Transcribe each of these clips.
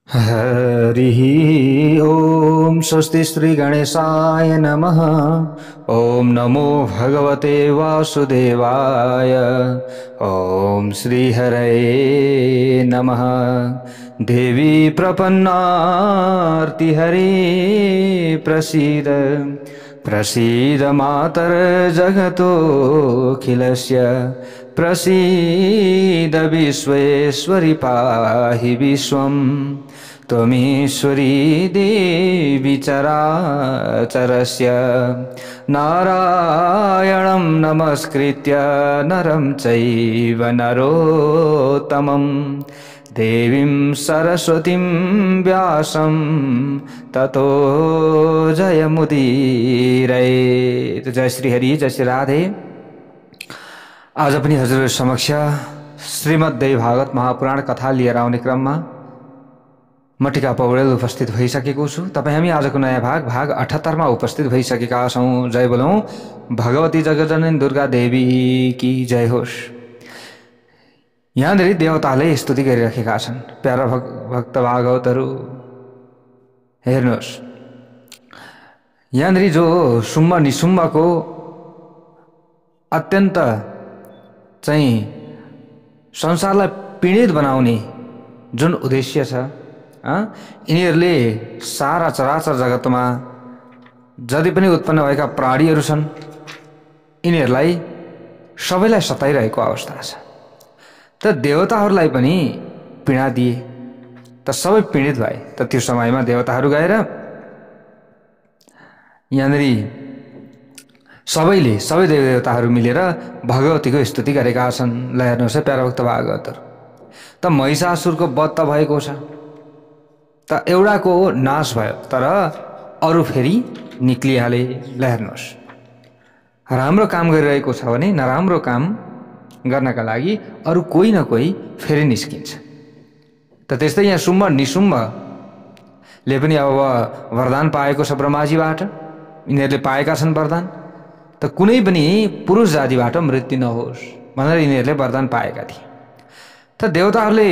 हरिः ॐ स्वस्ति श्री गणेशाय नमः। ॐ नमो भगवते वासुदेवाय। ॐ श्री हरये नमः। देवी प्रपन्नार्ति हरे प्रसीद प्रसीद मातर जगतोऽखिलस्य प्रसीद विश्वेश्वरि पाहि विश्वम् त्वमीश्वरी देवी चराचरस्य नारायणं नमस्कृत्य नरं चैव नरोत्तमं देवीं सरस्वतीं व्यासं ततो जयमुदीरये। जय श्री हरि, जय श्री राधे। आज पनि हजुर समक्ष श्रीमद्देवी भागवत महापुराण कथा लिएर आउने क्रममा म टिका पौडेल उपस्थित भइसकेको छु। तपाईँ हामी आजको नयाँ भाग 78 मा उपस्थित भइसकेका छौँ। जय बोलौं भगवती जगजननी दुर्गा देवी की जय होस्। यहाँनिर देवताले स्तुति गरिरहेका छन्। प्यारा भक्त भागवतहरू हेर्नुहोस्, यहाँनिर जो शुम्भ निशुम्भको अत्यन्त चाहिँ संसारलाई पीडित बनाउने जुन उद्देश्य छ, यिनीहरूले सारा चराचर जगतमा जति पनि उत्पन्न भएका प्राणीहरू छन् यिनीहरूलाई सबैलाई सताइरहेको अवस्था छ। त देवताहरूलाई पनि पीडा दिए त सबै पीडित भए। त त्यो समयमा देवताहरू गएर यहाँनिर सबै देवताहरू मिलेर भगवतीको स्तुति गरेका छन्। ल हेर्नुहोस् है प्यारा भक्त भागवतहरू, त महिषासुरको वध त भएको छ, त एउटाको नाश भयो, तर अरू फेरि निक्लिहाले। ल हेर्नुहोस्, राम्रो काम गरिरहेको छ भने नराम्रो काम गर्नका लागि अरू कोही न कोही फेरि निस्किन्छ। त त्यस्तै यहाँ शुम्भ निशुम्भले पनि अब वरदान पाएको छ ब्रह्माजीबाट। यिनीहरूले पाएका छन् वरदान, त कुनै पनि पुरुष जातिबाट मृत्यु नहोस् भनेर यिनीहरूले वरदान पाएका थिए। त देवताहरूले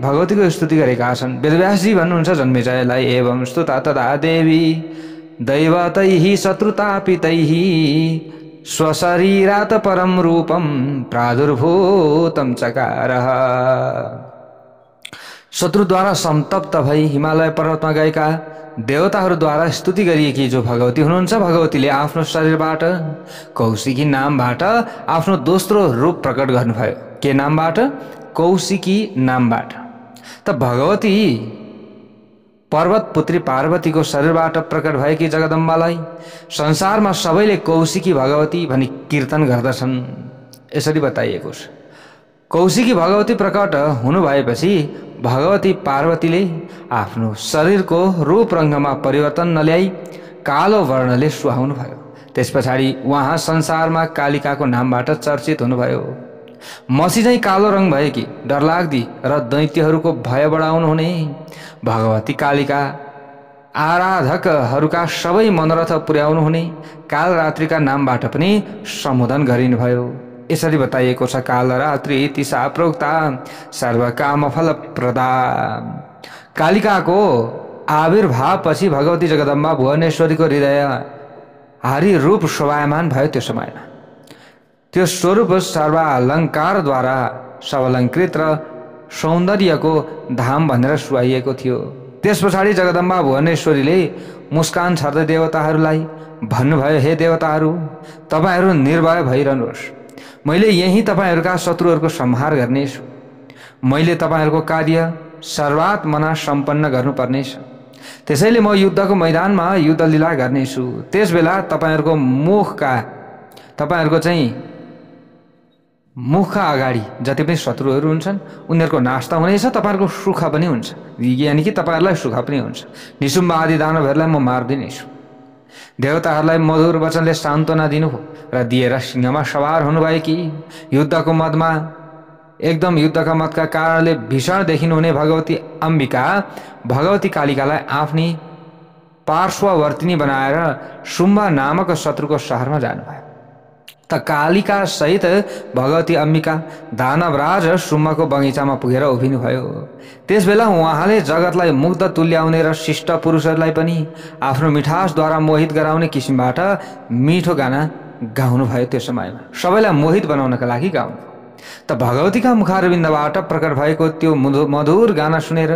भगवतीको स्तुति गरेका छन्। वेदव्यासजी भन्नुहुन्छ जन्मेजयलाई, एवं स्तुता तदा देवी दैवतैः शत्रुतापितैः स्वशरीरात् परं रूपं प्रादुर्भूतं चकारः। शत्रुद्वारा संतप्त भई हिमालय पर्वतमा गएका देवताहरूद्वारा स्तुति गरिएकी जो भगवती हुनुहुन्छ, भगवतीले आफ्नो शरीरबाट कौशिकी नामबाट आफ्नो दोस्रो रूप प्रकट गर्नुभयो। के नामबाट? कौशिकी नामबाट। त भगवती पर्वत पुत्री पार्वतीको शरीरबाट प्रकट भएकी जगदम्बालाई संसारमा सबैले कौशिकी भगवती भनी कीर्तन गर्दछन्। यसरी बताइएको छ। कौशिकी भगवती प्रकट हुनु भएपछि भगवती पार्वतीले आफ्नो शरीरको रूप रङ्गमा परिवर्तन नल्याई कालो वर्णले सुहाउनु भयो। त्यस पछाडि उहाँ संसारमा कालिकाको नामबाट चर्चित हुनुभयो। मसी चाहिँ कालो रङ भएकी डरलाग्दी र दैत्यहरूको भय बढाउनु हुने भगवती कालिका आराधकहरूका सबै मनोरथ पुर्याउनु हुने कालरात्रिका नामबाट पनि सम्बोधन गरिनुभयो। यसरी बताइएको छ, कालरात्रि इति सा प्रोक्ता सर्वकामफलप्रदा। कालिकाको आविर्भावपछि भगवती जगदम्बा भुवनेश्वरीको हृदय हारी रूप शोभायमान भयो। त्यो समयमा त्यो स्वरूप सर्वालङ्कारद्वारा सबलङ्कृत र सौन्दर्यको धाम भनेर सुहाइएको थियो। त्यस पछाडि जगदम्बा भुवनेश्वरीले मुस्कान छर्दै देवताहरूलाई भन्नुभयो, हे देवताहरू, तपाईँहरू निर्भय भइरहनुहोस्। मैले यही तपाईँहरूका शत्रुहरूको संहार गर्नेछु। मैले तपाईँहरूको कार्य सर्वात्मना सम्पन्न गर्नुपर्नेछ। त्यसैले म युद्धको मैदानमा युद्ध लीला गर्नेछु। त्यस बेला तपाईँहरूको मुखका अगाडि जति पनि शत्रुहरू हुन्छन् उनीहरूको नाश त हुनेछ, तपाईँहरूको सुख पनि हुन्छ, यानि कि तपाईँहरूलाई सुख पनि हुन्छ। निशुम्भ आदि दानवहरूलाई म मारिदिनेछु। देवताहरूलाई मधुर वचनले सान्त्वना दिनुभयो र दिएर सिंहमा सवार हुनुभएकी युद्धको मदमा एकदम युद्धका मतका कारणले भीषण देखिनुहुने भगवती अम्बिका भगवती कालिकालाई आफ्नी पार्श्ववर्तिनी बनाएर शुम्भ नामक शत्रुको सहरमा जानुभयो। त कालिका सहित भगवती अम्बिका दानवराज सुम्मको बगैँचामा पुगेर उभिनुभयो। त्यसबेला उहाँले जगतलाई मुग्ध तुल्याउने र शिष्ट पुरुषहरूलाई पनि आफ्नो मिठासद्वारा मोहित गराउने किसिमबाट मिठो गाना गाउनुभयो। त्यो समयमा सबैलाई मोहित बनाउनका लागि गाउनु। त भगवतीका मुखारविन्दबाट प्रकट भएको त्यो मधुर गाना सुनेर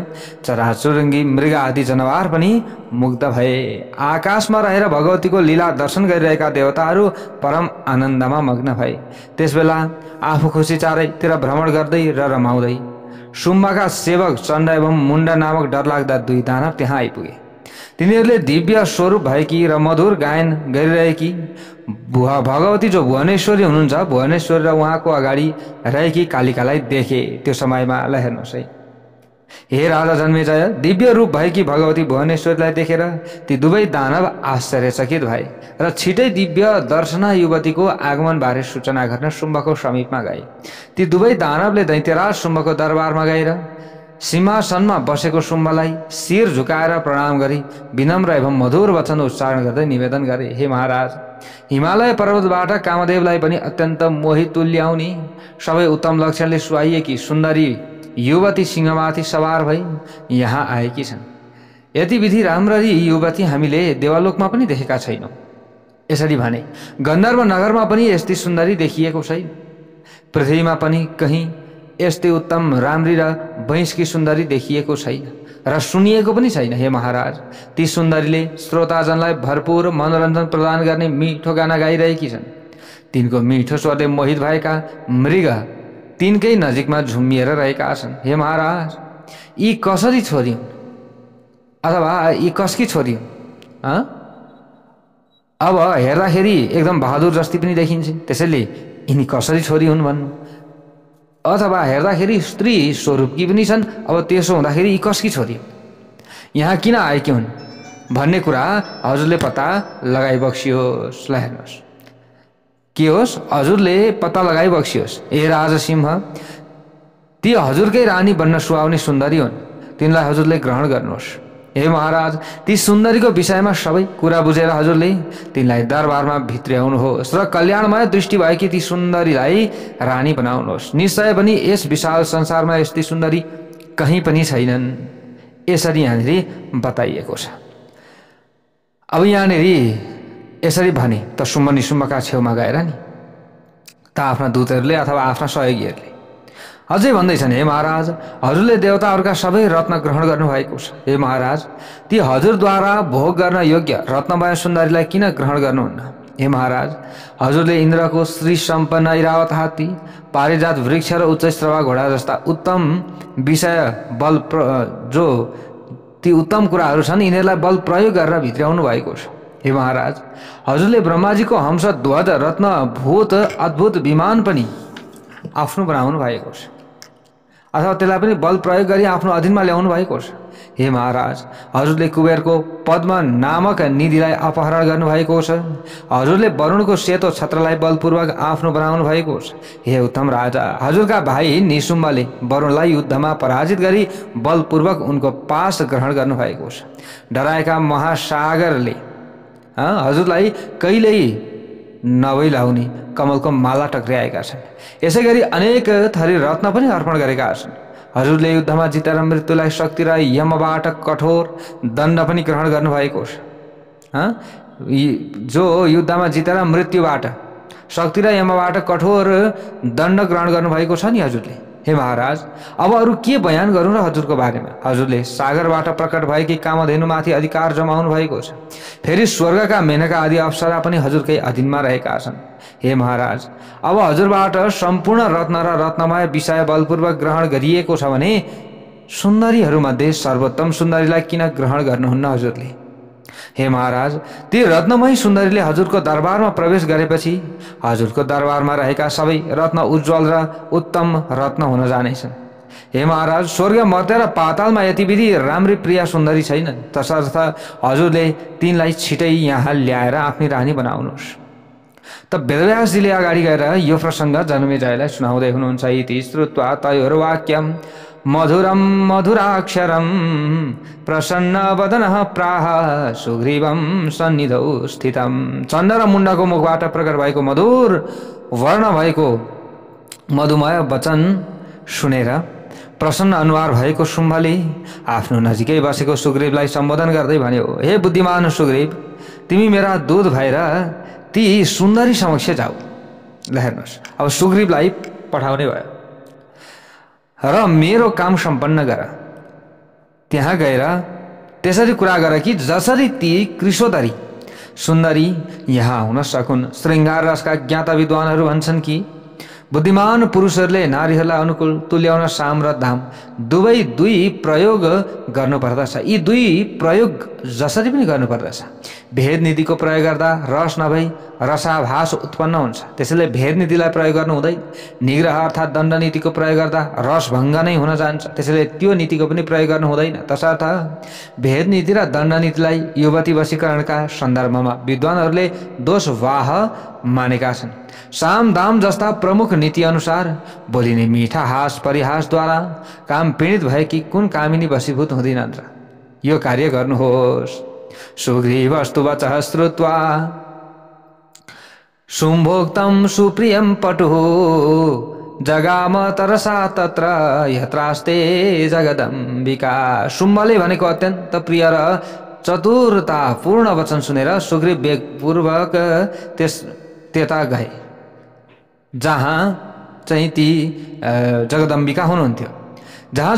चराचुरुङ्गी मृग आदि जनावर पनि मुग्ध भए। आकाशमा रहेर भगवतीको लीला दर्शन गरिरहेका देवताहरू परम आनन्दमा मग्न भए। त्यसबेला आफू खुसी चारैतिर भ्रमण गर्दै र रमाउँदै सुम्बाका सेवक चण्ड एवं मुण्ड नामक डरलाग्दा दुई दानव त्यहाँ आइपुगे। तिनीहरूले दिव्य स्वरूप भएकी र मधुर गायन गरिरहेकी भगवती जो भुवनेश्वरी हुनुहुन्छ, भुवनेश्वरी र उहाँको अगाडि रहेकी कालिकालाई देखे। त्यो समयमा ल हेर्नुहोस् है, हे राजा जन्मेजय, दिव्य रूप भएकी भगवती भुवनेश्वरीलाई देखेर ती दुवै दानव आश्चर्यचकित भए र छिटै दिव्य दर्शना युवतीको आगमनबारे सूचना गर्न शुम्भको समीपमा गए। ती दुवै दानवले दैत्यराज शुम्भको दरबारमा गएर सिंहासनमा बसेको शुम्भलाई शिर झुकाएर प्रणाम गरी विनम्र एवं मधुर वचन उच्चारण गर्दै निवेदन गरे, हे महाराज, हिमालय पर्वतबाट कामदेवलाई पनि अत्यन्त मोहित तुल्याउने सबै उत्तम लक्षणले सुहाइएकी सुन्दरी युवती सिंहमाथि सवार भई यहाँ आएकी छन्। यति विधि राम्ररी युवती हामीले देवलोकमा पनि देखेका छैनौँ। यसरी भने गन्धर्व नगरमा पनि यस्तै सुन्दरी देखिएको छैन, पृथ्वीमा पनि कहीँ यस्तै उत्तम राम्री र वैंशकी सुन्दरी देखिएको छैन र सुनिएको पनि छैन। हे महाराज, ती सुन्दरीले श्रोताजनलाई भरपूर मनोरञ्जन प्रदान गर्ने मिठो गाना गाइरहेकी छन्। तिनको मिठो स्वरले मोहित भएका मृग तिनकै नजिकमा झुम्मिएर रहेका छन्। हे महाराज, यी कसरी छोरी हुन् अथवा यी कसकी छोरी हुन्? अब हेर्दाखेरि एकदम बहादुर जस्ती पनि देखिन्छ, त्यसैले यिनी कसरी छोरी हुन् भन्नु, अथवा हेर्दाखेरि स्त्री स्वरूपकी पनि छन्, अब त्यसो हुँदाखेरि यी कसकी छोरी हुन्, यहाँ किन आएकी हुन् भन्ने कुरा हजुरले पत्ता लगाइबक्सियोस्। ल हेर्नुहोस्, के होस्, हजुरले पत्ता लगाइबक्सियोस्। ए राजा सिंह, ती हजुरकै रानी बन्न सुहाउने सुन्दरी हुन्, तिनलाई हजुरले ग्रहण गर्नुहोस्। हे महाराज, ती सुन्दरीको विषयमा सबै कुरा बुझेर हजुरले तिनलाई दरबारमा भित्र्याउनुहोस् र कल्याणमय दृष्टि भएकी ती सुन्दरीलाई रानी बनाउनुहोस्। निश्चय पनि यस विशाल संसारमा यस्तै सुन्दरी कहीँ पनि छैनन्। यसरी यहाँनिर बताइएको छ। अब यहाँनिर यसरी भने त शुम्भ निशुम्भका छेउमा गएर नि त आफ्ना दूतहरूले अथवा आफ्ना सहयोगीहरूले अझै भन्दैछन्, हे महाराज, हजुरले देवताहरूका सबै रत्न ग्रहण गर्नुभएको छ। हे महाराज, ती हजुरद्वारा भोग गर्न योग्य रत्नमय सुन्दरीलाई किन ग्रहण गर्नुहुन्न? हे महाराज, हजुरले इन्द्रको श्री सम्पन्न ऐरावत हात्ती, पारिजात वृक्ष र उच्च श्रवा घोडा जस्ता उत्तम विषय बल जो ती उत्तम कुराहरू छन्, यिनीहरूलाई बल प्रयोग गरेर भित्र्याउनु भएको छ। हे महाराज, हजुरले ब्रह्माजीको हंस ध्वज रत्न भूत अद्भुत विमान पनि आफ्नो बनाउनु भएको छ, अथवा त्यसलाई पनि बल प्रयोग गरी आफ्नो अधीनमा ल्याउनु भएको छ। हे महाराज, हजुरले कुबेरको पद्म नामक निधिलाई अपहरण गर्नुभएको छ। हजुरले वरुणको सेतो छत्रलाई बलपूर्वक आफ्नो बनाउनु भएको छ। हे उत्तम राजा, हजुरका भाइ निशुम्भले वरुणलाई युद्धमा पराजित गरी बलपूर्वक उनको पास ग्रहण गर्नुभएको छ। डराएका महासागरले हजुरलाई कहिल्यै नभइलाउने कमलको माला टक्र्याएका छन्। यसै गरी अनेक थरी रत्न पनि अर्पण गरेका छन्। हजुरले युद्धमा जितेर मृत्युलाई शक्ति र यमबाट कठोर दण्ड पनि ग्रहण गर्नुभएको छ। जो युद्धमा जितेर मृत्युबाट शक्ति र यमबाट कठोर दण्ड ग्रहण गर्नुभएको छ नि हजुरले। हे महाराज, अब अरू के बयान गरौँ र हजुरको बारेमा? हजुरले सागरबाट प्रकट भएकी कामधेनुमाथि अधिकार जमाउनु भएको छ। फेरि स्वर्गका मेनका आदि अप्सरा पनि हजुरकै अधीनमा रहेका छन्। हे महाराज, अब हजुरबाट सम्पूर्ण रत्न र रत्नमय विषय बलपूर्वक ग्रहण गरिएको छ भने सुन्दरीहरूमध्ये सर्वोत्तम सुन्दरीलाई किन ग्रहण गर्नुहुन्न हजुरले? हे महाराज, ती रत्नमय सुन्दरीले हजुरको दरबारमा प्रवेश गरेपछि हजुरको दरबारमा रहेका सबै रत्न उज्जवल र उत्तम रत्न हुन जानेछन्। हे महाराज, स्वर्ग मर्त्य र पातालमा यति विधि राम्री प्रिया सुन्दरी छैनन्, तसर्थ हजुरले तिनलाई छिटै यहाँ ल्याएर आफ्नी रानी बनाउनुहोस्। त वेदव्यासजीले अगाडि गएर यो प्रसङ्ग जन्मेजयलाई सुनाउँदै हुनुहुन्छ। इति श्रुत्वा तयोर्वाक्यम मधुरम मधुराक्षरम प्रसन्नवदनः प्राह सुग्रीवम सन्निधौ स्थितम। चण्ड र मुण्डको मुखबाट प्रकट भएको मधुर वर्ण भएको मधुमय वचन सुनेर प्रसन्न अनुहार भएको शुम्भले आफ्नो नजिकै बसेको सुग्रीवलाई सम्बोधन गर्दै भन्यो, हे बुद्धिमान सुग्रीव, तिमी मेरा दूत भएर ती सुन्दरी समक्ष जाऊ। ल हेर्नुहोस्, अब सुग्रीवलाई पठाउने भयो र मेरो काम सम्पन्न गर। त्यहाँ गएर त्यसरी कुरा गर कि जसरी ती कृशोदरी सुन्दरी यहाँ हुन सकुन्। श्रृङ्गार रसका ज्ञाता विद्वानहरू भन्छन् कि बुद्धिमान पुरुषहरूले नारीहरूलाई अनुकूल तुल्याउन साम र दाम दुई प्रयोग गर्नुपर्दछ। यी दुई प्रयोग जसरी पनि गर्नुपर्दछ। भेद नीतिको प्रयोग गर्दा रस नभई रसाभास उत्पन्न हुन्छ, त्यसैले भेद नीतिलाई प्रयोग गर्नु हुँदैन। निग्रह अर्थात् दण्ड नीतिको प्रयोग गर्दा रसभङ्ग नै हुन जान्छ, त्यसैले त्यो नीतिको पनि प्रयोग गर्नु हुँदैन। तसर्थ भेद नीति र दण्ड नीतिलाई युवती वशीकरणका सन्दर्भमा विद्वानहरूले दोषवाह मानेका छन्। साम दाम जस्ता प्रमुख नीति अनुसार बोलिने मीठा हास परिहासद्वारा काम पीडित भएकी कुन कामिनी वशीभूत हुँदिनन् र? यो कार्य गर्नुहोस्। सुग्रीवस्तु वचः श्रुत्वा सुम्भोक्तं सुप्रियं पटुः जगाम तरसा तत्र यत्रास्ते जगदम्बिका। शुम्भले भनेको अत्यन्त प्रिय र चतुरतापूर्ण वचन सुनेर सुग्रीव वेगपूर्वक त्यता गए जहाँ चाहिँ ती जगदम्बिका हुनुहुन्थ्यो। जहाँ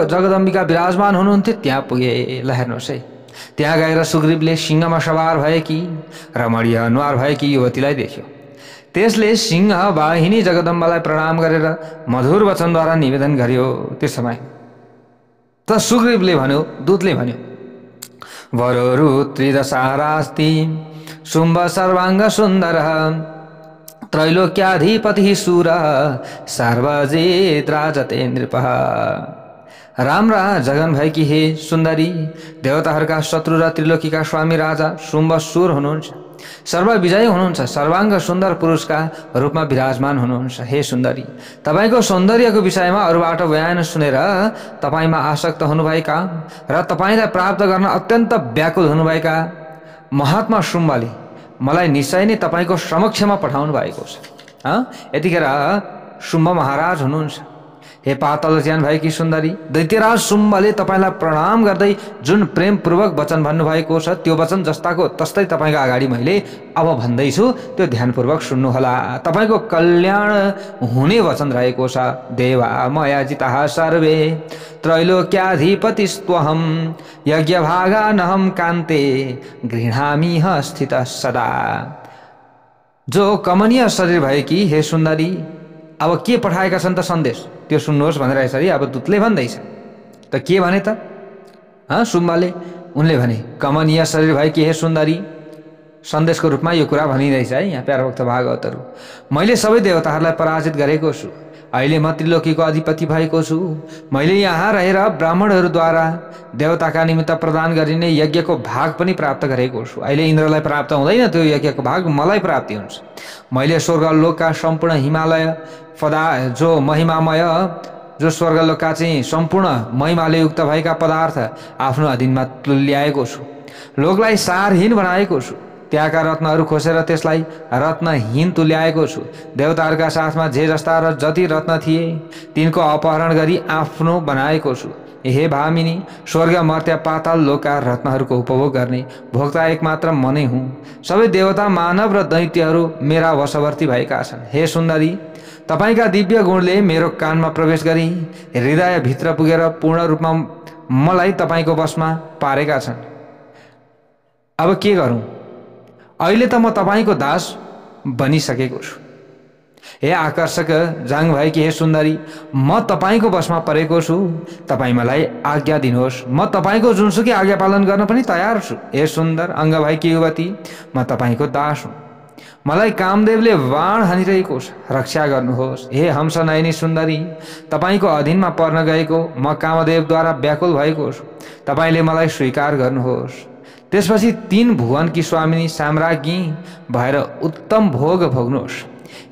जगदम्बिका विराजमान हुनुहुन्थ्यो त्यहाँ पुगे। ल हेर्नुहोस् है, त्यहाँ गएर सुग्रीवले सिंहमा सवार भएकी रमणीय अनुहार भएकी युवतीलाई देख्यो। त्यसले सिंह वाहिनी जगदम्बालाई प्रणाम गरेर मधुर वचनद्वारा निवेदन गर्यो। त्यस समय त सुग्रीवले भन्यो, दूतले भन्यो, वरोरु त्रिदशारास्ति शुम्भ सर्वाङ्ग सुन्दरः त्रैलोक्याधिपतिः सूरः सर्वजित राजते नृपः। राम्रा जगन भएकी हे सुन्दरी, देवताहरूका शत्रु र त्रिलोकीका स्वामी राजा शुम्भ सुर हुनुहुन्छ। सर्वविजयी हुनुहुन्छ, सर्वाङ्ग सुन्दर पुरुषका रूपमा विराजमान हुनुहुन्छ। हे सुन्दरी, तपाईको सौन्दर्यको विषयमा अरूबाट बयान सुनेर तपाईमा आसक्त हुनुभएका र तपाईलाई प्राप्त गर्न अत्यन्त व्याकुल हुनुभएका महात्मा शुम्भले मलाई निश्चय नै तपाईको समक्षमा पठाउनु भएको छ। यतिखेर शुम्भ महाराज हुनुहुन्छ। हे पातल ज्यान भएकी सुन्दरी, दैत्यराज शुम्भले तपाईलाई प्रणाम गर्दै जुन प्रेमपूर्वक वचन भन्नुभएको छ त्यो वचन जस्ताको तस्तै तपाईको अगाडि मैले अब भन्दैछु, त्यो ध्यानपूर्वक सुन्नुहोला। तपाईको कल्याण हुने वचन रहेको छ। देवा मया जिताः सर्वे त्रैलोक्याधिपतिस्त्वहं यज्ञभागा नहं कान्ते गृह्णामि स्थितः सदा। जो कमनीय शरीर भएकी हे सुन्दरी, अब के पठाएका छन् त सन्देश, त्यो सुन्नुहोस् भनेर यसरी अब दूतले भन्दैछ। त के भने त शुम्भले? उनले भने, कमनीय शरीर भएकी हे सुन्दरी, सन्देशको रूपमा यो कुरा भनिँदैछ है यहाँ प्यारा भक्त भागवतहरू। मैले सबै देवताहरूलाई पराजित गरेको छु। अहिले म त्रिलोकीको अधिपति भएको छु। मैले यहाँ रहेर ब्राह्मणहरूद्वारा देवताका निमित्त प्रदान गरिने यज्ञको भाग पनि प्राप्त गरेको छु। अहिले इन्द्रलाई प्राप्त हुँदैन त्यो यज्ञको भाग, मलाई प्राप्ति हुन्छ। मैले स्वर्गलोकका सम्पूर्ण हिमालय जो महिमामय, जो स्वर्गलोकका चाहिँ सम्पूर्ण महिमाले युक्त भएका पदार्थ आफ्नो अधीनमा तुल्याएको छु। लोकलाई सारहीन बनाएको छु। त्यहाँका रत्नहरू खोसेर त्यसलाई रत्नहीन तुल्याएको छु। देवताहरूका साथमा जे जस्ता र जति रत्न थिए तिनको अपहरण गरी आफ्नो बनाएको छु। हे भामिनी, स्वर्ग मर्त्य पाताल लोकका रत्नहरूको उपभोग गर्ने भोक्ता एकमात्र म नै हुँ। सबै देवता मानव र दैत्यहरू मेरा वशवर्ती भएका छन्। हे सुन्दरी, तपाईका दिव्य गुणले मेरो कानमा प्रवेश गरी हृदयभित्र पुगेर पूर्ण रूपमा मलाई तपाईको वशमा पारेका छन्। अब के गरौँ? अहिले त म तपाईको दास बनिसकेको छु। हे आकर्षक जाङ भएकी हे सुन्दरी, म तपाईको वशमा परेको छु। तपाईँ मलाई आज्ञा दिनुहोस्, म तपाईको जुनसुकै आज्ञा पालन गर्न पनि तयार छु। हे सुन्दर अङ्ग भएकी युवती, म तपाईको दास हुँ। मलाई कामदेवले बाण हानिरहेको छ, रक्षा गर्नुहोस्। हे हंस नयनी सुन्दरी, तपाईको अधीनमा पर्न गएको म कामदेवद्वारा व्याकुल भएको छु। तपाईले मलाई स्वीकार गर्नुहोस्। त्यसपछि 3 भुवनकी स्वामिनी साम्राज्ञी भएर उत्तम भोग भोग्नुहोस्।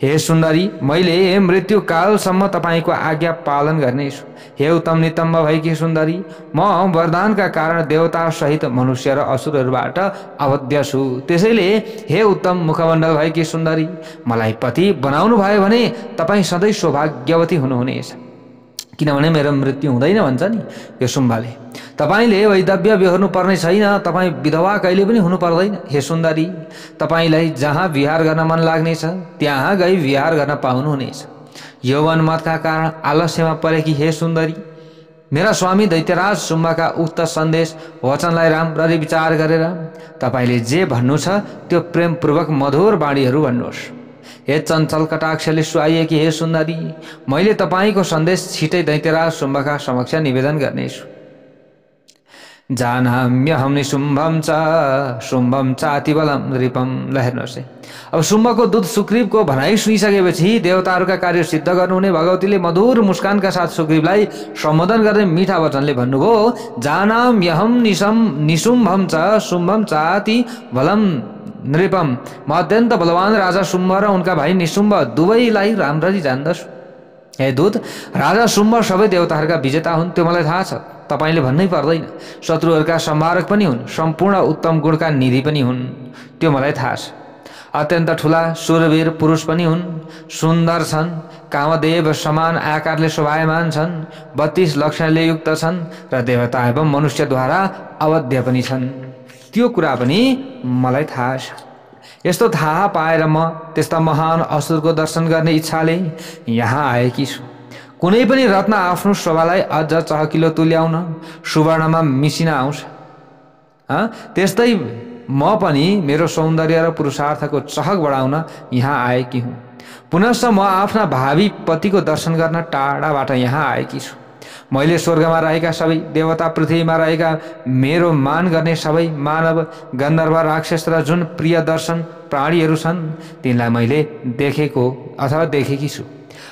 हे सुन्दरी, मैले मृत्युकालसम्म तपाईँको आज्ञा पालन गर्नेछु। हे उत्तम नितम्ब भएकी सुन्दरी, म वरदानका कारण देवता सहित मनुष्य र असुरहरूबाट अवध्य छु। त्यसैले हे उत्तम मुखमण्डल भएकी सुन्दरी, मलाई पति बनाउनु भयो भने तपाईँ सधैँ सौभाग्यवती हुनुहुनेछ, किनभने मेरो मृत्यु हुँदैन भन्छ नि यो शुम्भले। तपाईँले वैधव्य बेहोर्नु पर्ने छैन, तपाईँ विधवा कहिले पनि हुनु पर्दैन। हे सुन्दरी, तपाईँलाई जहाँ विहार गर्न मन लाग्नेछ त्यहाँ गई विहार गर्न पाउनुहुनेछ। यौवन मतका कारण आलस्यमा परेकी हे सुन्दरी, मेरा स्वामी दैत्यराज शुम्भका उक्त सन्देश वचनलाई राम्ररी विचार गरेर तपाईँले जे भन्नु छ त्यो प्रेमपूर्वक मधुर बाणीहरू भन्नुहोस्। हे चञ्चल कटाक्षले सुहाइएकी हे सुन्दरी, मैले तपाईँको सन्देश छिटै दैत्यराज शुम्भका समक्ष निवेदन गर्नेछु। जानाम्यहं निशुम्भं च शुम्भं चातिबलं नृपं। ल हेर्नुहोस् है, अब शुम्भको दूत सुग्रीवको भनाइ सुनिसकेपछि देवताहरूका कार्य सिद्ध गर्नुहुने भगवतीले मधुर मुस्कानका साथ सुग्रीवलाई सम्बोधन गर्दै मिठा वचनले भन्नुभयो, जानाम्यहं निशुम्भं च शुम्भं चातिबलं नृपम। म अत्यन्त बलवान राजा शुम्भ र उनका भाइ निशुम्भ दुवैलाई राम्ररी जान्दछु। हे दूत, राजा शुम्भ सबै देवताहरूका विजेता हुन्, त्यो मलाई थाहा छ, तपाईँले भन्नै पर्दैन। शत्रुहरूका संहारक पनि हुन्, सम्पूर्ण उत्तम गुणका निधि पनि हुन्, त्यो मलाई थाहा छ। अत्यन्त ठुला शूरवीर पुरुष पनि हुन्, सुन्दर छन्, कामदेव समान आकारले शोभायमान छन्, 32 लक्षणले युक्त छन् र देवता एवं मनुष्यद्वारा अवध्य पनि छन्, त्यो कुरा पनि मलाई थाहा छ। यस्तो थाहा पाएर म त्यस्ता महान असुरको दर्शन गर्ने इच्छाले यहाँ आएकी छु। कुनै पनि रत्न आफ्नो शोभालाई अझ चहकिलो तुल्याउन सुवर्णमा मिसिन आउँछ, त्यस्तै म पनि मेरो सौन्दर्य र पुरुषार्थको चहक बढाउन यहाँ आएकी हुँ। पुनश्च म आफ्ना भावी पतिको दर्शन गर्न टाढाबाट यहाँ आएकी छु। मैले स्वर्गमा रहेका सबै देवता, पृथ्वीमा रहेका मेरो मान गर्ने सबै मानव, गन्धर्व, राक्षस र जुन प्रिय दर्शन प्राणीहरू छन् तिनलाई मैले देखेको अथवा देखेकी छु।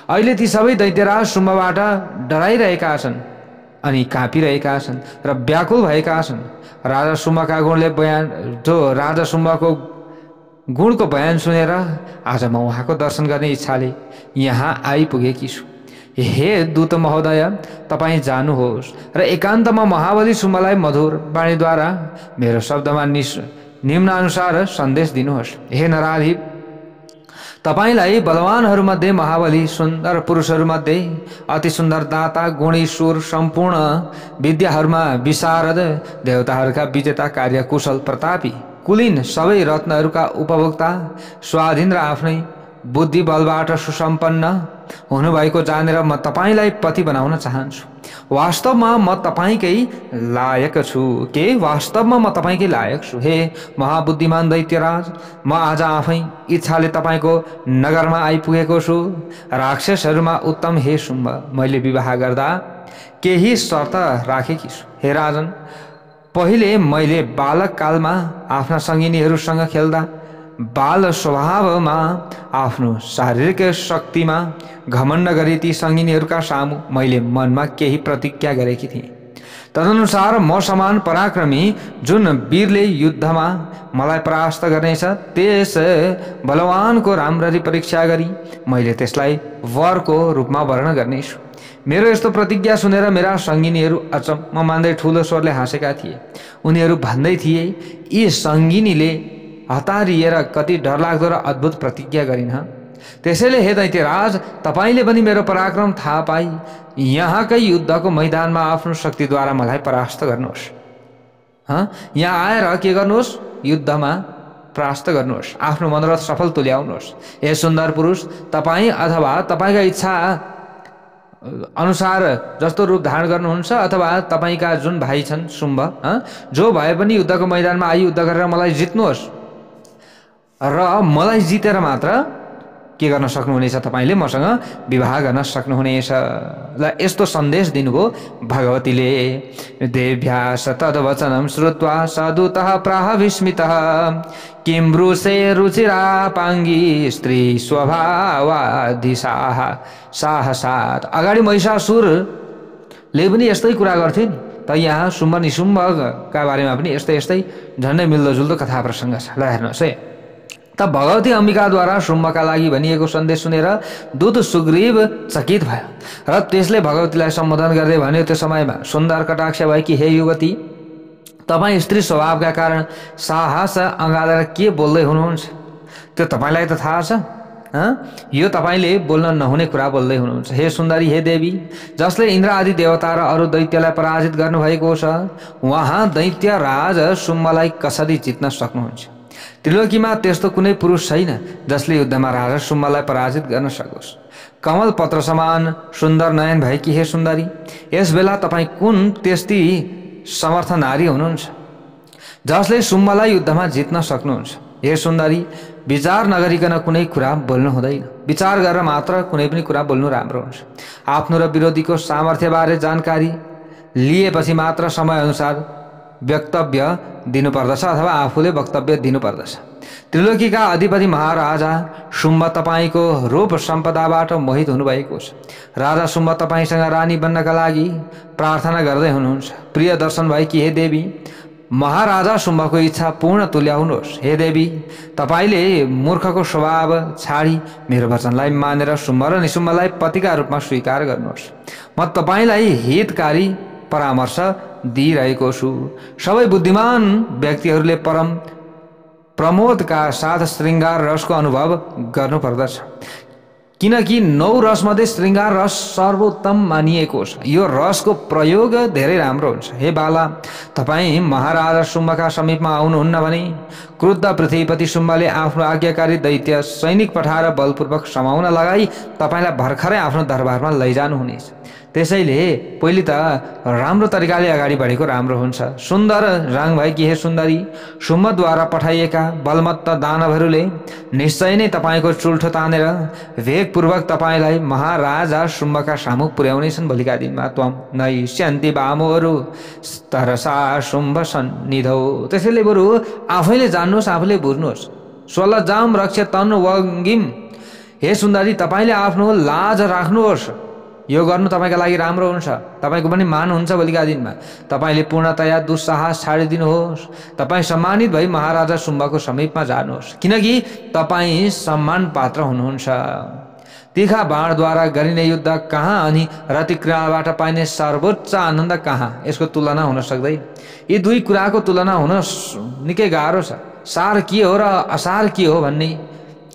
अहिले ती सबै दैत्यराज शुम्भबाट डराइरहेका छन् अनि काँपिरहेका छन् र व्याकुल भएका छन्। राजा शुम्भका गुणले राजा शुम्भको गुणको बयान सुनेर आज म उहाँको दर्शन गर्ने इच्छाले यहाँ आइपुगेकी छु। हे दूत महोदय, तपाईँ जानुहोस् र एकान्तमा महाबली शुम्भलाई मधुर वाणीद्वारा मेरो शब्दमा निम्नानुसार सन्देश दिनुहोस्। हे नराधिप, तपाईलाई बलवानहरूमध्ये महाबली, सुन्दर पुरुषहरूमध्ये अति सुन्दर, दाता, गुणी, शूर, सम्पूर्ण विद्याहरूमा विशारद, देवताहरूका विजेता, कार्यकुशल, प्रतापी, कुलीन, सबै रत्नहरूका उपभोक्ता, स्वाधीन र आफ्नै बुद्धि बलबाट सुसम्पन्न हुनुभएको जानेर म तपाईलाई पति बनाउन चाहन्छु। वास्तवमा म तपाईकै लायक छु। वास्तवमा म तपाईकै लायक छु। हे महाबुद्धिमान दैत्यराज, म आज आफै इच्छाले तपाईको नगरमा आइपुगेको छु। राक्षसहरूमा उत्तम हे शुम्भ, मैले विवाह गर्दा केही शर्त राखेकी छु। हे राजन, पहिले मैले बालक कालमा आफ्ना सङ्गिनीहरूसँग खेल्दा बाल स्वभावमा आफ्नो शारीरिक शक्तिमा घमण्ड गरी ती सङ्गिनीहरूका सामु मैले मनमा केही प्रतिज्ञा गरेकी थिएँ। तदनुसार म समान पराक्रमी जुन वीरले युद्धमा मलाई परास्त गर्नेछ त्यस बलवानको राम्ररी परीक्षा गरी मैले त्यसलाई वरको रूपमा वर्ण गर्नेछु। मेरो यस्तो प्रतिज्ञा सुनेर मेरा सङ्गिनीहरू अचम्म मान्दै ठुलो स्वरले हाँसेका थिए। उनीहरू भन्दै थिए, यी सङ्गिनीले हतारिएर कति डरलाग्दो र अद्भुत प्रतिज्ञा गरिन्। त्यसैले हे दैत्यराज, तपाईले पनि मेरो पराक्रम थाहा पाई यहाँकै युद्धको मैदानमा आफ्नो शक्तिद्वारा मलाई परास्त गर्नुहोस्। यहाँ आएर के गर्नुहोस्? युद्धमा परास्त गर्नुहोस्, आफ्नो मनोरथ सफल तुल्याउनुहोस्। हे सुन्दर पुरुष, तपाईँ अथवा तपाईँका इच्छा अनुसार जस्तो रूप धारण गर्नुहुन्छ अथवा तपाईँका जुन भाइ छन् शुम्भ, जो भए पनि युद्धको मैदानमा आई युद्ध गरेर मलाई जित्नुहोस् र मलाई जितेर मात्र के गर्न सक्नुहुनेछ? तपाईँले मसँग विवाह गर्न सक्नुहुनेछ। ल यस्तो सन्देश दिनुभयो भगवतीले। देव्यास तद्वचनं श्रुत्वा सदूतः प्राह विस्मितः किं ब्रूसे रुचिरापाङ्गी स्त्री स्वभावाधिसाः साहसात्। अगाडि महिषासुरले पनि यस्तै कुरा गर्थे नि, त यहाँ शुम्भ निशुम्भका बारेमा पनि यस्तै झन्डै मिल्दोजुल्दो कथा प्रसङ्ग छ। ल हेर्नुहोस् है, तब भगवती अम्बिकाद्वारा शुम्भका लागि भनिएको सन्देश सुनेर दूत सुग्रीव चकित भयो र त्यसले भगवतीलाई सम्बोधन गर्दै भन्यो, त्यो समयमा सुन्दर कटाक्ष भएकी हे युवती, तपाईँ स्त्री स्वभावका कारण साहस अँगालेर के बोल्दै हुनुहुन्छ? त्यो तपाईँलाई त थाहा छ। यो तपाईँले बोल्न नहुने कुरा बोल्दै हुनुहुन्छ। हे सुन्दरी, हे देवी, जसले इन्द्र आदि देवता र अरू दैत्यलाई पराजित गर्नुभएको छ, उहाँ दैत्य राज शुम्भलाई कसरी जित्न सक्नुहुन्छ? त्रिलोकीमा त्यस्तो कुनै पुरुष छैन जसले युद्धमा राजा शुम्भलाई पराजित गर्न सकोस्। कमल पत्र समान सुन्दर नयन भएकी हे सुन्दरी, यस बेला तपाईँ कुन त्यस्ती समर्थ नारी हुनुहुन्छ जसले शुम्भलाई युद्धमा जित्न सक्नुहुन्छ? हे सुन्दरी, विचार नगरिकन कुनै कुरा बोल्नु हुँदैन। विचार गरेर मात्र कुनै पनि कुरा बोल्नु राम्रो हुन्छ। आफ्नो र विरोधीको सामर्थ्यबारे जानकारी लिएपछि मात्र समयअनुसार वक्तव्य दिनुपर्दछ अथवा आफूले वक्तव्य दिनुपर्दछ। त्रिलोकीका अधिपति महाराजा शुम्भ तपाईँको रूप सम्पदाबाट मोहित हुनुभएको छ। राजा शुम्भ तपाईँसँग रानी बन्नका लागि प्रार्थना गर्दै हुनुहुन्छ। प्रिय दर्शन भएकी हे देवी, महाराजा शुम्भको इच्छा पूर्ण तुल्याउनुहोस्। हे देवी, तपाईँले मूर्खको स्वभाव छाडी मेरो वचनलाई मानेर शुम्भ र निशुम्भलाई पतिका रूपमा स्वीकार गर्नुहोस्। म तपाईँलाई हितकारी परामर्श दिइरहेको छु। सबै बुद्धिमान व्यक्तिहरूले परम प्रमोदका साथ श्रृङ्गार रसको अनुभव गर्नुपर्दछ, किनकि 9 रसमध्ये श्रृङ्गार रस सर्वोत्तम मानिएको छ। यो रसको प्रयोग धेरै राम्रो हुन्छ। हे बाला, तपाईँ महाराजा शुम्भका समीपमा आउनुहुन्न भने क्रुद्ध पृथ्वीपति शुम्भले आफ्नो आज्ञाकारी दैत्य सैनिक पठाएर बलपूर्वक समाउन लगाई तपाईँलाई भर्खरै आफ्नो दरबारमा लैजानुहुनेछ। त्यसैले पहिले त राम्रो तरिकाले अगाडि बढेको राम्रो हुन्छ। सुन्दर रङ भएकी हे सुन्दरी, शुम्भद्वारा पठाइएका बलमत्त दानवहरूले निश्चय नै तपाईँको चुल्ठो तानेर वेगपूर्वक तपाईँलाई महाराजा शुम्भका सामु पुर्याउनेछन्। भोलिका दिनमा त्वम नैष्यन्ति बामोहरू तरसा शुम्भ सन्निधौ। त्यसैले बरु आफैले जान्नुहोस्, आफूले बुझ्नुहोस्। स्वलज्जाम रक्ष तन वङ्गिम। हे सुन्दरी, तपाईँले आफ्नो लाज राख्नुहोस्। यो गर्नु तपाईँका लागि राम्रो हुन्छ, तपाईँको पनि मान हुन्छ। भोलिका दिनमा तपाईँले पूर्णतया दुस्साहस छाडिदिनुहोस्। तपाईँ सम्मानित भई महाराजा शुम्भको समीपमा जानुहोस्, किनकि तपाईँ सम्मान पात्र हुनुहुन्छ। तीखा बाणद्वारा गरिने युद्ध कहाँ अनि रतिक्रियाबाट पाइने सर्वोच्च आनन्द कहाँ? यसको तुलना हुन सक्दैन। यी दुई कुराको तुलना हुन निकै गाह्रो छ। सार के हो र असार के हो भन्ने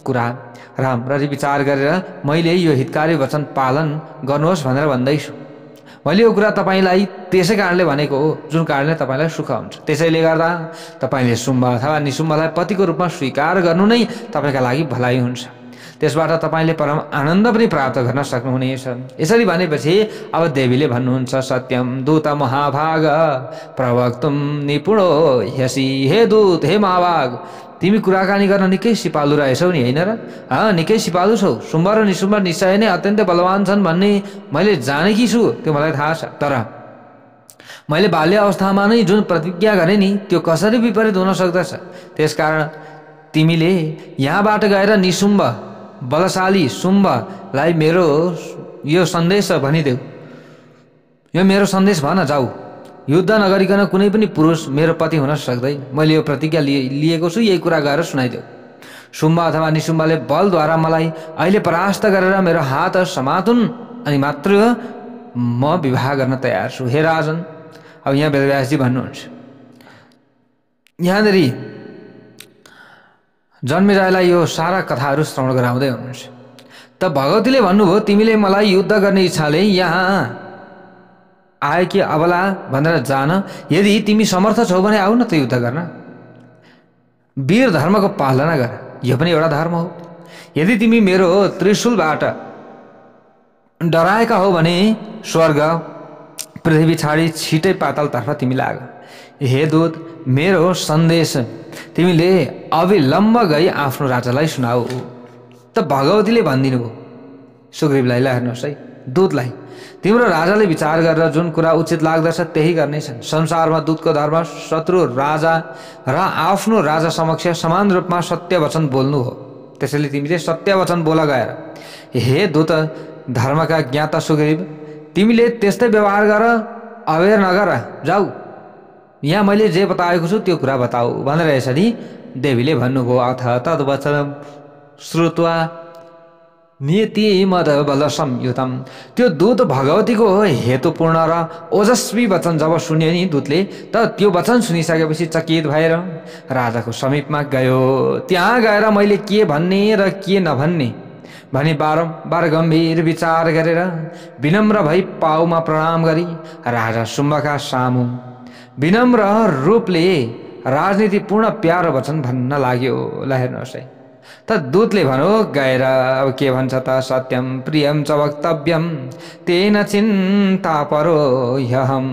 कुरा राम्ररी विचार गरेर मैले यो हितकारी वचन पालन गर्नुहोस् भनेर भन्दैछु। मैले यो कुरा तपाईँलाई त्यसै कारणले भनेको हो जुन कारणले तपाईँलाई सुख हुन्छ। त्यसैले गर्दा तपाईँले शुम्भ अथवा निशुम्भलाई पतिको रूपमा स्वीकार गर्नु नै तपाईँका लागि भलाइ हुन्छ। त्यसबाट तपाईँले परम आनन्द पनि प्राप्त गर्न सक्नुहुनेछ। यसरी भनेपछि अब देवीले भन्नुहुन्छ, सत्यम दूत महाभाग प्रवक्तुम निपुणो ह्यसी। हे दूत, हे महाभाग, तिमी कुराकानी गर्न निकै सिपालु रहेछौ नि, होइन र? निकै सिपालु छौ। शुम्भ र निशुम्भ निश्चय नै अत्यन्तै बलवान छन् भन्ने मैले जानेकी छु, त्यो मलाई थाहा छ। तर मैले बाल्य अवस्थामा नै जुन प्रतिज्ञा गरेँ नि, त्यो कसरी विपरीत हुन सक्दछ? त्यसकारण तिमीले यहाँबाट गएर निशुम्भ बलशाली शुम्भलाई मेरो यो सन्देश भनिदेऊ। यो मेरो सन्देश भन, जाऊ। युद्ध नगरिकन कुनै पनि पुरुष मेरो पति हुन सक्दैन। मैले यो प्रतिज्ञा लिएको छु, यही कुरा गएर सुनाइदेऊ। शुम्भ अथवा निशुम्भले बलद्वारा मलाई अहिले परास्त गरेर मेरो हात समातुन् अनि मात्र म विवाह गर्न तयार छु। हे राजन, अब यहाँ वेदव्यासजी भन्नुहुन्छ, यहाँनिर जन्मेजयलाई यो सारा कथाहरू श्रवण गराउँदै हुनुहुन्छ। त भगवतीले भन्नुभयो, तिमीले मलाई युद्ध गर्ने इच्छाले यहाँ आए कि अबला भनेर जान। यदि तिमी समर्थ छौ भने आऊ न त युद्ध गर्न। वीर धर्मको पालना गर, यो पनि एउटा धर्म हो। यदि तिमी मेरो त्रिशूलबाट डराएका हो भने स्वर्ग पृथ्वी छाडी छिटै पातालतर्फ तिमी लाग। हे दूत, मेरो सन्देश तिमीले अविलम्ब गई आफ्नो राजालाई सुनाऊ। त भगवतीले भनिदिनु भयो सुग्रीवलाई, ल हेर्नुहोस् है, दूतलाई, तिम्रो राजाले विचार गरेर जुन कुरा उचित लाग्दछ त्यही गर्नेछन्। संसारमा दूतको धर्म शत्रु राजा र आफ्नो राजा समक्ष समान रूपमा सत्य वचन बोल्नु हो। त्यसैले तिमीले सत्य वचन बोल गएर। हे दूत धर्मका ज्ञाता सुग्रीव, तिमीले त्यस्तै व्यवहार गर, अवेर नगर, जाऊ। यहाँ मैले जे बताएको छु त्यो कुरा बताऊ भनेर यसरी देवीले भन्नुभयो। अथ तद्वचनं श्रुत्वा नियति मद बल संयुतम। त्यो दूत भगवतीको हेतुपूर्ण र ओजस्वी वचन जब सुन्यो नि दूतले, त त्यो वचन सुनिसकेपछि चकित भएर राजाको समीपमा गयो। त्यहाँ गएर मैले के भन्ने र के नभन्ने भनी बारम्बार गम्भीर विचार गरेर विनम्र भई पाउमा प्रणाम गरी राजा शुम्भका सामु विनम्र रूपले राजनीतिपूर्ण प्यारो वचन भन्न लाग्यो। ल हेर्नुहोस् है, त दूतले भन्यो गएर अब के भन्छ त, सत्यम प्रियम च वक्तव्यम तेन चिन्ता परो ह्यहम।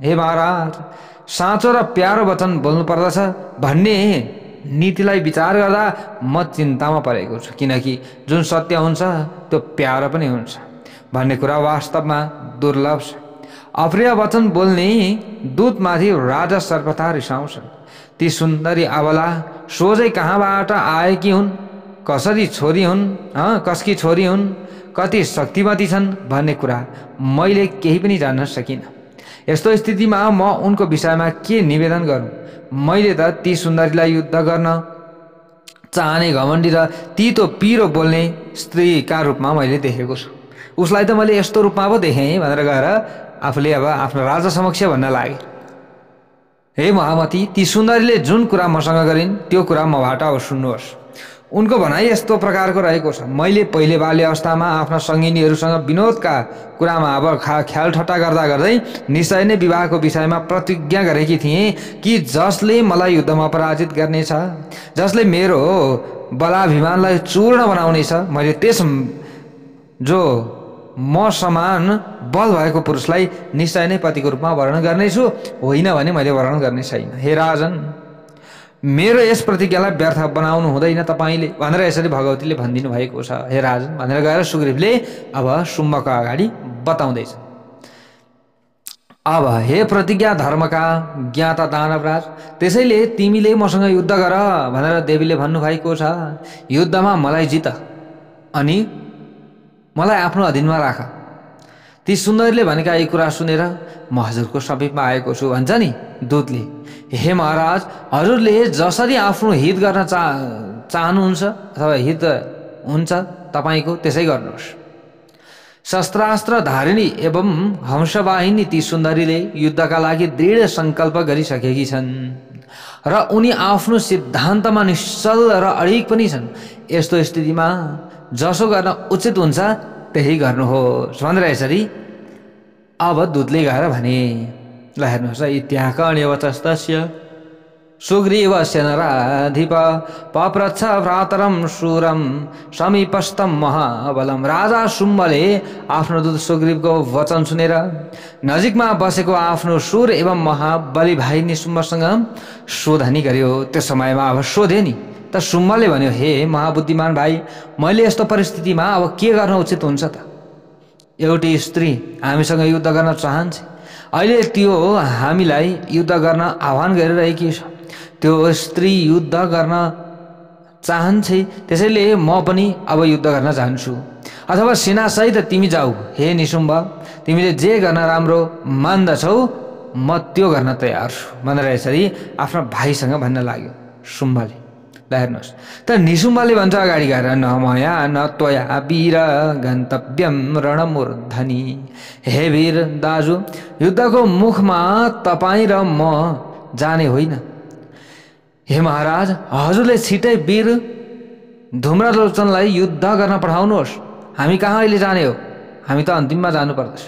हे महाराज, साँचो र प्यारो वचन बोल्नु पर्दछ भन्ने नीतिलाई विचार गर्दा म चिन्तामा परेको छु, किनकि जुन सत्य हुन्छ त्यो प्यारो पनि हुन्छ भन्ने कुरा वास्तवमा दुर्लभ छ। अप्रिय वचन बोल्ने दूतमाथि राजा सर्वथा रिसाउँछन्। ती सुन्दरी अबला सोझै कहाँबाट आएकी हुन्, कसरी छोरी हुन्, कसकी छोरी हुन्, कति शक्तिमती छन् भन्ने कुरा मैले केही पनि जान्न सकिनँ। यस्तो स्थितिमा म उनको विषयमा के निवेदन गरौँ? मैले त ती सुन्दरीलाई युद्ध गर्न चाहने घमण्डी र तितो पिरो बोल्ने स्त्रीका रूपमा मैले देखेको छु। उसलाई त मैले यस्तो रूपमा पो देखेँ भनेर गएर आफूले अब आफ्नो राजा समक्ष भन्न लागे। हे महामती, ती सुन्दरीले जुन कुरा मसँग गरिन् त्यो कुरा मबाट अब सुन्नुहोस्। उनको भनाइ यस्तो प्रकारको रहेको छ। मैले पहिले बाल्य अवस्थामा आफ्ना सङ्गिनीहरूसँग विनोदका कुरामा अब ख्याल ठट्टा गर्दा गर्दै निश्चय नै विवाहको विषयमा प्रतिज्ञा गरेकी थिएँ कि जसले मलाई युद्धमा पराजित गर्नेछ, जसले मेरो बलाभिमानलाई चूर्ण बनाउनेछ, मैले त्यस जो म समान बल भएको पुरुषलाई निश्चय नै पतिको रूपमा वर्ण गर्नेछु, होइन भने मैले वर्ण गर्ने छैन। हे राजन, मेरो यस प्रतिज्ञालाई व्यर्थ बनाउनु हुँदैन तपाईँले भनेर यसरी भगवतीले भनिदिनु भएको छ। हे राजन भनेर गएर सुग्रीवले अब शुम्भको अगाडि बताउँदैछ। अब हे प्रतिज्ञा धर्मका ज्ञाता दानवराज, त्यसैले तिमीले मसँग युद्ध गर भनेर देवीले भन्नुभएको छ। युद्धमा मलाई जित अनि मलाई आफ्नो अधीनमा राख। ती सुन्दरीले भनेका यी कुरा सुनेर म हजुरको समीपमा आएको छु भन्छ नि दूतले। हे महाराज, हजुरले जसरी आफ्नो हित गर्न चाहनुहुन्छ अथवा हित हुन्छ तपाईँको त्यसै गर्नुहोस्। शस्त्रास्त्र धारिणी एवं हंसवाहिनी ती सुन्दरीले युद्धका लागि दृढ सङ्कल्प गरिसकेकी छन् र उनी आफ्नो सिद्धान्तमा निश्चल र अडिग पनि छन्। यस्तो स्थितिमा जसो गर्न उचित हुन्छ त्यही गर्नुहोस् भनेर यसरी अब दूतले गएर भने। ल हेर्नुहोस् है, इत्याकण्यवचस्तस्य सुग्रीवस्य नराधिप पप्रच्छ भ्रातरम शूरम समीपस्थम महाबलम। राजा शुम्भले आफ्नो दूत सुग्रीवको वचन सुनेर नजिकमा बसेको आफ्नो शूर एवं महाबली भाइ निशुम्भसँग सोधनी गर्यो। त्यो समयमा अब सोध्यो नि त शुम्भले भन्यो, हे महाबुद्धिमान भाइ, मैले यस्तो परिस्थितिमा अब के गर्न उचित हुन्छ त? एउटी स्त्री हामीसँग युद्ध गर्न चाहन्छ, अहिले त्यो हामीलाई युद्ध गर्न आह्वान गरिरहेकी छ। त्यो स्त्री युद्ध गर्न चाहन्छ, त्यसैले म पनि अब युद्ध गर्न जान्छु, अथवा सेनासहित तिमी जाऊ। हे निशुम्भ, तिमीले जे गर्न राम्रो मान्दछौ म त्यो गर्न तयार छु भनेर यसरी आफ्नो भाइसँग भन्न लाग्यो शुम्भले। ल हेर्नुहोस् त, निशुम्भले भन्छ अगाडि गएर, न मया न त्वया वीर गन्तव्यम रणमूर्धनि। हे वीर दाजु, युद्धको मुखमा तपाईँ र म जाने होइन। हे महाराज, हजुरले छिटै वीर धुम्रलोचनलाई युद्ध गर्न पठाउनुहोस्। हामी कहाँ अहिले जाने हो? हामी त अन्तिममा जानुपर्दछ।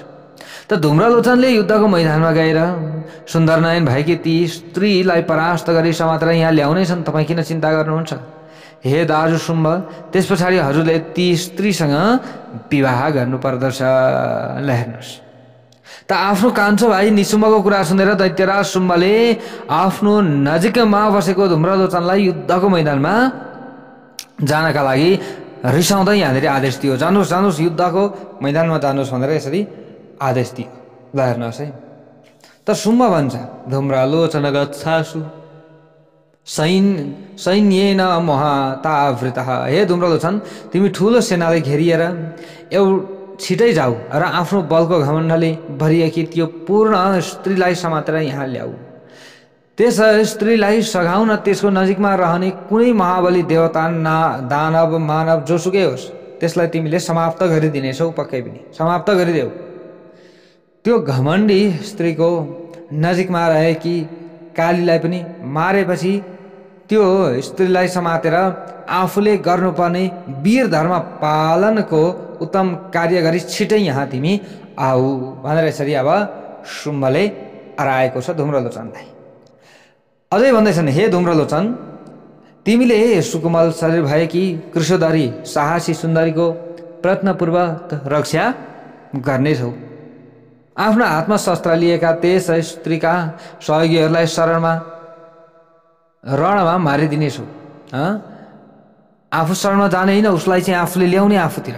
त धुम्रलोचनले युद्धको मैदानमा गएर सुन्दरनयन भएकी ती स्त्रीलाई परास्त गरी समातेर यहाँ ल्याउने छन्, तपाईँ किन चिन्ता गर्नुहुन्छ? हे दाजु शुम्भ, त्यस पछाडि हजुरले ती स्त्रीसँग विवाह गर्नुपर्दछ। ल हेर्नुहोस् त, आफ्नो कान्छो भाइ निशुम्भको कुरा सुनेर दैत्यराज शुम्भले आफ्नो नजिकमा बसेको धुम्रलोचनलाई युद्धको मैदानमा जानका लागि रिसाउँदै यहाँनिर आदेश दियो, जानुहोस् जानुहोस् युद्धको मैदानमा जानुहोस् भनेर यसरी आदेश दियो। ल हेर्नुहोस् है, त शुम्भ भन्छ, धुम्रलोचन गच्छासु सैन्येन महातावृतः। हे धुम्रलोचन, तिमी ठुलो सेनाले घेरिएर छिटै जाऊ र आफ्नो बलको घमण्डले भरिएकी त्यो पूर्ण स्त्रीलाई समातेर यहाँ ल्याऊ। त्यस स्त्रीलाई सघाउन त्यसको नजिकमा रहने कुनै महाबली देवता दानव मानव जोसुकै होस् त्यसलाई तिमीले समाप्त गरिदिनेछौ, पक्कै पनि समाप्त गरिदेऊ। त्यो घमण्डी स्त्रीको नजिकमा रहेकी कालीलाई पनि मारेपछि त्यो स्त्रीलाई समातेर आफूले गर्नुपर्ने वीर धर्म पालनको उत्तम कार्य गरी छिटै यहाँ तिमी आऊ भनेर यसरी अब शुम्भले हराएको छ धुम्रलोचनलाई। अझै भन्दैछन्, हे धुम्रलोचन, तिमीले सुकुमल शरीर भएकी कृशोधरी साहसी सुन्दरीको प्रयत्नपूर्वक रक्षा गर्नेछौ। आफ्नो हातमा शस्त्र लिएका त्यस स्त्रीका सहयोगीहरूलाई रणमा मारिदिनेछौ। आफू शरणमा जाने होइन, उसलाई चाहिँ आफूले ल्याउने आफूतिर।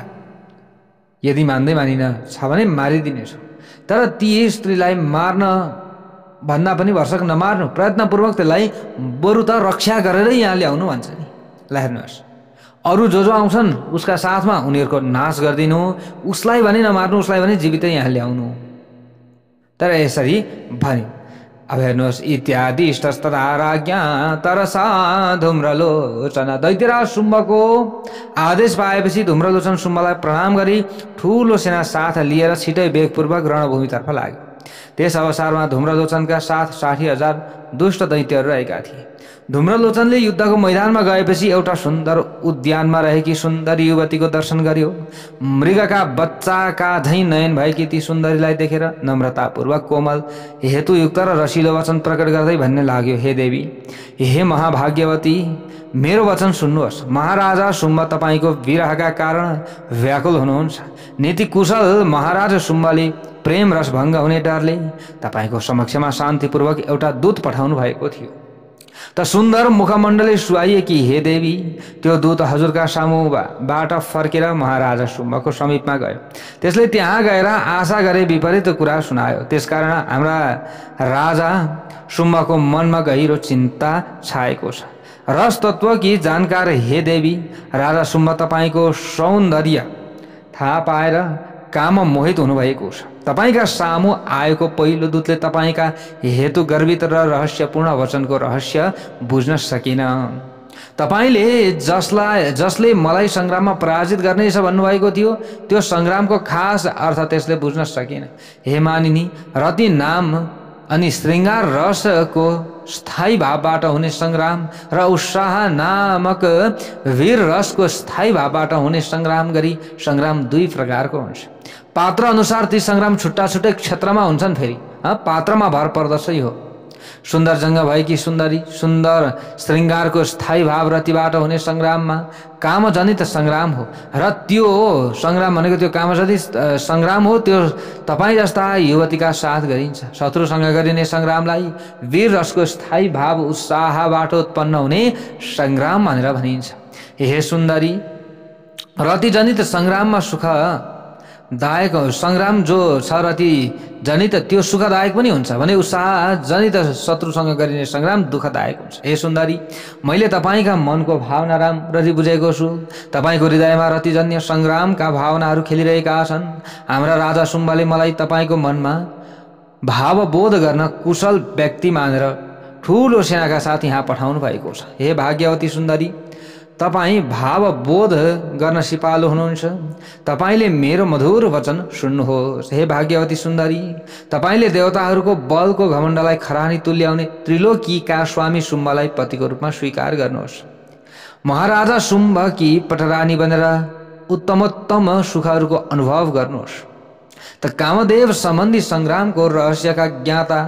यदि मानिन छ भने मारिदिनेछौ। तर ती स्त्रीलाई मार्न भन्दा पनि भर्सक नमार्नु, प्रयत्नपूर्वक त्यसलाई बरु त रक्षा गरेरै यहाँ ल्याउनु भन्छ नि। ल हेर्नुहोस्, अरू जो आउँछन् उसका साथमा उनीहरूको नाश गरिदिनु, उसलाई भने नमार्नु, उसलाई भने जीवितै यहाँ ल्याउनु। तर यसरी भन्यो। अब हेर्नुहोस्, इत्यादि इष्टस्तदा राज्ञा तरसा धुम्रलोचन। दैत्यराज शुम्भको आदेश पाएपछि धुम्रलोचन शुम्भलाई प्रणाम गरी ठुलो सेना साथ लिएर छिटै वेगपूर्वक रणभूमितर्फ लाग्यो। त्यस अवसरमा धुम्रलोचनका साथ 60,000 दुष्ट दैत्यहरू रहेका थिए। धुम्रलोचनले युद्धको मैदानमा गएपछि एउटा सुन्दर उद्यानमा रहेकी सुन्दरी युवतीको दर्शन गर्यो। मृगका बच्चाका झैं नयन भएकी ती सुन्दरीलाई देखेर नम्रतापूर्वक कोमल हेतुयुक्त र रसिलो वचन प्रकट गर्दै भन्ने लाग्यो, हे देवी, हे महाभाग्यवती, मेरो वचन सुन्नुहोस्। महाराजा शुम्भ तपाईको विरहका कारण व्याकुल हुनुहुन्छ। नीति कुशल महाराज शुम्भले प्रेम रस भङ्ग हुने डरले तपाईको समक्षमा शान्तिपूर्वक एउटा दूत पठाउनु भएको थियो। त सुन्दर मुखमण्डले सुहाइए कि हे देवी, त्यो दूत हजुरका सामुबाट फर्केर महाराजा शुम्भको समीपमा गयो। त्यसले त्यहाँ गएर आशा गरे विपरीत कुरा सुनायो। त्यसकारण हाम्रा राजा शुम्भको मनमा गहिरो चिन्ता छाएको छ। रस तत्व कि जानकार हे देवी, राजा शुम्भ तपाईको सौन्दर्य थाहा पाएर काम मोहित हुनुभएको छ। तपाईका सामु आएको पहिलो दूतले तपाईका हेतु गर्वित र रहस्यपूर्ण वचनको रहस्य बुझ्न सकिन। तपाईले जसले मलाई संग्राममा पराजित गर्नेछ भन्नुभएको थियो, त्यो संग्रामको खास अर्थ त्यसले बुझ्न सकिन। हे मानिनी, रति नाम अनि श्रृंगार रसको स्थायी भावबाट हुने संग्राम र उत्साह नामक वीर रसको स्थायी भावबाट हुने संग्राम गरी संग्राम दुई प्रकारको हुन्छ। पात्र अनुसार ती संग्राम छुट्टा छुट्टै क्षेत्रमा हुन्छन्। फेरि पात्रमा भर पर्दछै हो। सुन्दर जंग भएकी सुन्दरी सुन्दर श्रृंगारको स्थायी भाव रतिबाट हुने संग्राममा कामजनित संग्राम हो र त्यो संग्राम भनेको त्यो कामजनित संग्राम हो। त्यो तपाई जस्ता युवतीका साथ गरिन्छ। शत्रुसँग गरिने संग्रामलाई वीर रसको स्थायी भाव उत्साहबाट उत्पन्न हुने संग्राम भनेर भनिन्छ। हे सुन्दरी, रतिजनित संग्राममा सुखदायक संग्राम जो छ रति जनित त्यो सुखदायक पनि हुन्छ भने उत्साह जनित शत्रुसँग गरिने संग्राम दुःखदायक हुन्छ। हे सुन्दरी, मैले तपाईका मनको भावना राम्ररी बुझेको छु। तपाईको हृदयमा रतिजन्य संग्रामका भावनाहरू खेलिरहेका छन्। हाम्रा राजा शुम्भले मलाई तपाईको मनमा भावबोध गर्न कुशल व्यक्ति मानेर ठूलो सेनाका साथ यहाँ पठाउनु भएको छ। हे भाग्यवती सुन्दरी, तपाई भावबोध गर्न सिपालु हुनुहुन्छ। तपाईले मेरो मधुर वचन सुन्नुहोस्। हे भाग्यवती सुन्दरी, तपाईले देवताहरूको बलको घमण्डलाई खरानी तुल्याउने त्रिलोकीका स्वामी शुम्भलाई पतिको रूपमा स्वीकार गर्नुहोस्। महाराजा शुम्भकी पटरानी बनेर उत्तमोत्तम सुखहरूको अनुभव गर्नुहोस्। त कामदेव सम्बन्धी संग्रामको रहस्यका ज्ञाता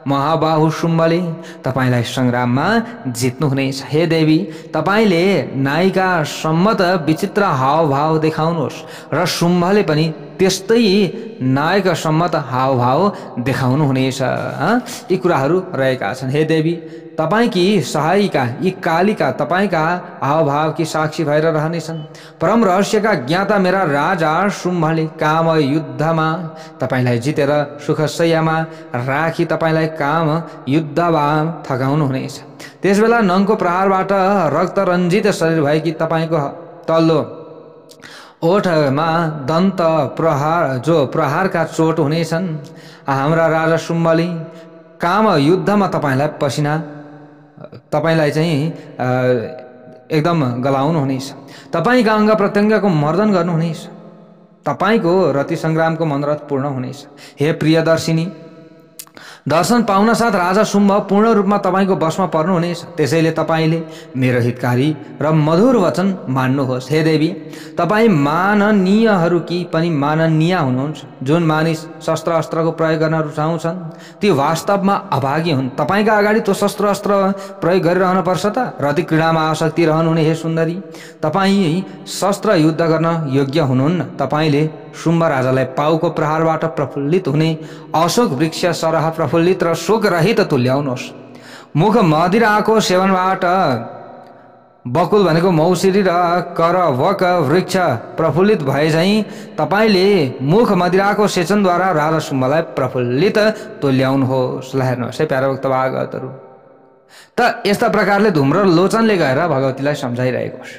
महाबाहु शुम्भले तपाईलाई संग्राममा जित्नुहुनेछ। हे देवी, तपाईले नायिका सम्मत विचित्र हावभाव देखाउनुहोस् र शुम्भले पनि त्यस्तै नायक सम्मत हावभाव देखाउनु हुनेछ। यी कुराहरू रहेका छन्। हे देवी, तपाईकी सहायिका यी कालिका तपाईका हावभावकी साक्षी भएर रहनेछन्। परम रहस्यका ज्ञाता मेरा राजा शुम्भले काम युद्धमा तपाईलाई जितेर सुखशय्यामा राखी तपाईलाई काम युद्धमा थकाउनु हुनेछ। त्यसबेला नङको प्रहारबाट रक्त रञ्जित शरीर भएकी तपाईको तल्लो ओठमा दन्त प्रहारका चोट हुनेछन्। हाम्रा राजा शुम्भले काम युद्धमा तपाईलाई पसिना तपाईलाई चाहिँ एकदम गलाउनु हुनेछ। तपाईका अङ्ग प्रत्यङ्गको मर्दन गर्नुहुनेछ। तपाईको रति सङ्ग्रामको मनरथ पूर्ण हुनेछ। हे प्रियदर्शिनी, दर्शन पाउन साथ राजा शुम्भ पूर्ण रूपमा तपाईको वशमा पर्नुहुनेछ। त्यसैले तपाईले मेरो हितकारी र मधुर वचन मान्नुहोस्। हे देवी, तपाई माननीयहरूकी पनि माननीय हुनुहुन्छ। जुन मानिस शस्त्र अस्त्रको प्रयोग गर्न रुचाउँछन् ती वास्तवमा अभागी हुन्। तपाईका अगाडि त्यो शस्त्र अस्त्र प्रयोग गरिरहन पर्छ त? रति क्रीडामा आसक्ति रहनुहुने हे सुन्दरी, तपाई शस्त्र युद्ध गर्न योग्य हुनुहुन्न। तपाईले शुम्भ राजालाई पाउको प्रहारबाट प्रफुल्लित हुने अशोक वृक्ष सरह प्रफुल्लित र शोक रहित तुल्याउनुहोस्। मुख मदिराको सेवनबाट बकुल भनेको मौसिरी र करवक वृक्ष प्रफुल्लित भए झैं तपाईले मुख मदिराको सेचनद्वारा राजा शुम्भलाई प्रफुल्लित तुल्याउनुहोस्। ल हेर्नुहोस् है प्यारा भक्त भागवतहरू, त यस्ता प्रकारले धूम्रलोचनले गएर भगवतीलाई सम्झाइरहेको छ।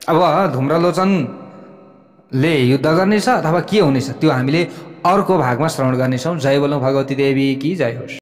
अब धूम्रलोचनले युद्ध गर्नेछ अथवा के हुनेछ त्यो हामीले अर्को भागमा श्रवण गर्नेछौँ। जय बोलौं भगवती देवी की जय होस्।